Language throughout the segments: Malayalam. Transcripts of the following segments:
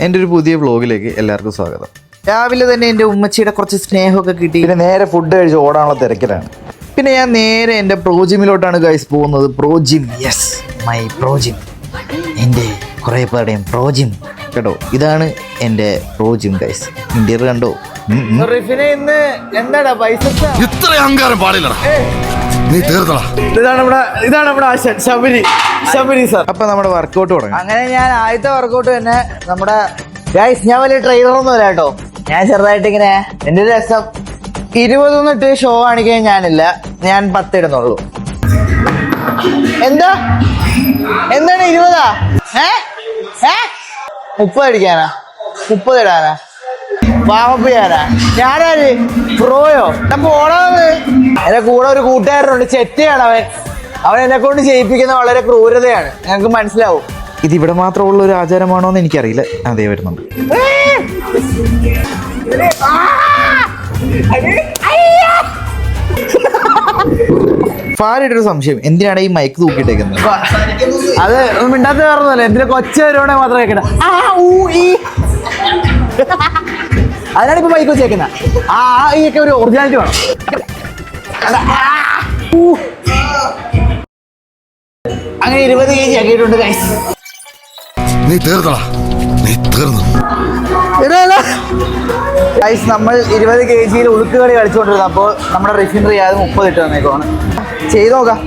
എൻ്റെ ഒരു പുതിയ വ്ളോഗിലേക്ക് എല്ലാവർക്കും സ്വാഗതം. രാവിലെ തന്നെ എൻ്റെ ഉമ്മച്ചിയുടെ കുറച്ച് സ്നേഹമൊക്കെ കിട്ടി. പിന്നെ നേരെ ഫുഡ് കഴിച്ച് ഓടാനുള്ള തിരക്കിലാണ്. പിന്നെ ഞാൻ നേരെ എൻ്റെ പ്രോജിമിലോട്ടാണ് ഗൈസ് പോകുന്നത്. പ്രോജിം, യെസ്, മൈ പ്രോജിം, എൻ്റെ കുറേ പേരുടെയും പ്രോജിം കേട്ടോ. ഇതാണ് എൻ്റെ പ്രോജിം ഗൈസ്. ഇന്ത്യയിൽ കണ്ടോ? ഇന്ന് എന്താടാ പൈസ ഇത്ര അഹങ്കാരം പാടില്ലടാ. നീ തീർത്തടാ. ഇതാണ് നമ്മുടെ ആശൻ ശബരി സാർ. അപ്പൊ നമ്മുടെ വർക്കൗട്ട് തുടങ്ങി. അങ്ങനെ ഞാൻ ആദ്യത്തെ വർക്കൗട്ട് തന്നെ നമ്മുടെ ഗൈസ്, ഞാൻ വലിയ ട്രെയിനറൊന്നും അല്ല കേട്ടോ. ഞാൻ ചെറുതായിട്ട് ഇങ്ങനെ എൻ്റെ ഒരു രസം 20 ഇട്ട് ഷോ കാണിക്കാൻ ഞാനില്ല, ഞാൻ 10 ഇടുന്നുള്ളൂ. എന്താണ് 20? 30 അടിക്കാനാ, 30 ഇടാനാ, വാമപ്പ് ചെയ്യാനാ? ഞാനാര് പ്രോയോ? അപ്പൊ ഓടാന്ന്. എന്റെ കൂടെ ഒരു കൂട്ടുകാരനുണ്ട്, ചെറ്റയാണ് അവൻ എന്നെ കൊണ്ട് ചെയ്യിപ്പിക്കുന്ന വളരെ ക്രൂരതയാണ്. ഞങ്ങൾക്ക് മനസ്സിലാവും. ഇത് ഇവിടെ മാത്രമുള്ള ഒരു ആചാരമാണോ എന്ന് എനിക്കറിയില്ല. അതേ വരുന്നുണ്ട്. ഫാരിട്ടൊരു സംശയം, എന്തിനാണ് ഈ മൈക്ക് തൂക്കിയിട്ടേക്കുന്നത്? അത് മിണ്ടാത്ത വേറൊന്നുമല്ല, എന്തിനാ കൊച്ച വരുവാണെ മാത്രം കേൾക്കണ. അതിനാണ് ഇപ്പൊ മൈക്ക് വെച്ചേക്കുന്നത്. ഈ ഒക്കെ ഒരു ഒറിജിനാലിറ്റി വേണം. അങ്ങനെ 20 kg ആക്കിയിട്ടുണ്ട് ഗൈസ്. നീ തീർത്തടാ, നീ തീർന്നു ഗൈസ്. നമ്മൾ 20 kg ഉളുക്ക് കളി കളിച്ചുകൊണ്ടിരുന്നത്. അപ്പോൾ നമ്മുടെ റിഫിനറി അത് 30 ഇട്ട് തന്നേക്കുവാണ്. ചെയ്ത് നോക്കാം.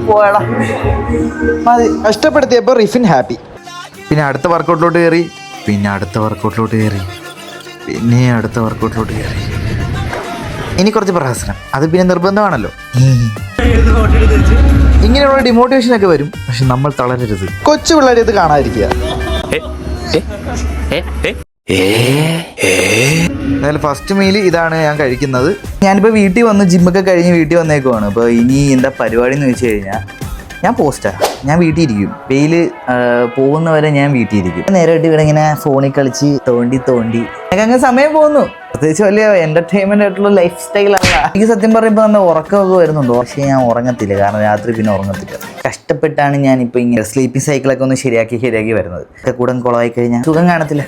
പോയടാ മതി. കഷ്ടപ്പെടുത്തിയപ്പോൾ റിഫിൻ ഹാപ്പി. പിന്നെ അടുത്ത വർക്കൗട്ടിലോട്ട് കയറി, പിന്നെ അടുത്ത വർക്കൗട്ടിലോട്ട് കയറി, പിന്നെ അടുത്ത വർക്കൗട്ടിലോട്ട് കയറി. ഇനി കുറച്ച് പ്രഹസനം, അത് പിന്നെ നിർബന്ധമാണല്ലോ. ഇങ്ങനെയുള്ള ഡിമോട്ടിവേഷൻ ഒക്കെ വരും, പക്ഷെ നമ്മൾ തളരരുത്. കൊച്ചു പിള്ളേർ ഇത് കാണാതിരിക്കുക. എന്നാലും ഫസ്റ്റ് മീൽ ഇതാണ് ഞാൻ കഴിക്കുന്നത്. ഞാനിപ്പോൾ വീട്ടിൽ വന്ന് ജിമ്മൊക്കെ കഴിഞ്ഞ് വീട്ടിൽ വന്നേക്കുവാണ്. അപ്പോൾ ഇനി എന്താ പരിപാടി എന്ന് വെച്ച് കഴിഞ്ഞാൽ, ഞാൻ പോസ്റ്റാണ്, ഞാൻ വീട്ടിൽ ഇരിക്കും. വെയിൽ പോകുന്നവരെ ഞാൻ വീട്ടിൽ ഇരിക്കും. നേരമായിട്ട് ഇവിടെ ഇങ്ങനെ ഫോണിൽ കളിച്ച് തോണ്ടി എനിക്ക് അങ്ങനെ സമയം പോകുന്നു. പ്രത്യേകിച്ച് വലിയ എൻ്റർടൈൻമെൻ്റ് ആയിട്ടുള്ള ലൈഫ് സ്റ്റൈലല്ല. എനിക്ക് സത്യം പറയുമ്പോൾ നല്ല ഉറക്കമൊക്കെ വരുന്നുണ്ട്, പക്ഷേ ഞാൻ ഉറങ്ങത്തില്ല. കാരണം രാത്രി പിന്നെ ഉറങ്ങത്തില്ല. കഷ്ടപ്പെട്ടാണ് ഞാനിപ്പോൾ ഇങ്ങനെ സ്ലീപ്പിംഗ് സൈക്കിളൊക്കെ ഒന്ന് ശരിയാക്കി വരുന്നത്. കൂടെ കുളമായി കഴിഞ്ഞാൽ സുഖം കാണത്തില്ല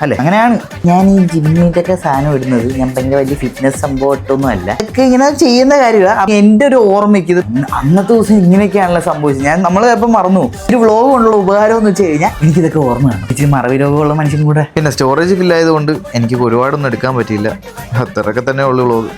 അല്ലേ? അങ്ങനെയാണ് ഞാൻ ഈ ജിമ്മിൻ്റെയൊക്കെ സാധനം ഇടുന്നത്. ഞാൻ ഭയങ്കര വലിയ ഫിറ്റ്നസ് സംഭവമായിട്ടൊന്നും അല്ല, ഇതൊക്കെ ഇങ്ങനെ ചെയ്യുന്ന കാര്യമാണ്. എൻ്റെ ഒരു ഓർമ്മയ്ക്ക് ഇത് അന്നത്തെ ദിവസം ഇങ്ങനെയൊക്കെയാണല്ലോ സംഭവിച്ചത്. നമ്മൾ ചിലപ്പോൾ മറന്നു. ഒരു വ്ളോഗ് കൊണ്ടുള്ള ഉപകാരം എന്ന് വെച്ച് കഴിഞ്ഞാൽ എനിക്കിതൊക്കെ ഓർമ്മയാണ്. ഇച്ചിരി മറവി രോഗമുള്ള മനുഷ്യൻ കൂടെ. പിന്നെ സ്റ്റോറേജ് ഫില്ലായതുകൊണ്ട് എനിക്ക് ഒരുപാടൊന്നും എടുക്കാൻ പറ്റിയില്ല. അത്രയൊക്കെ തന്നെ ഉള്ളു വ്ളോഗ്.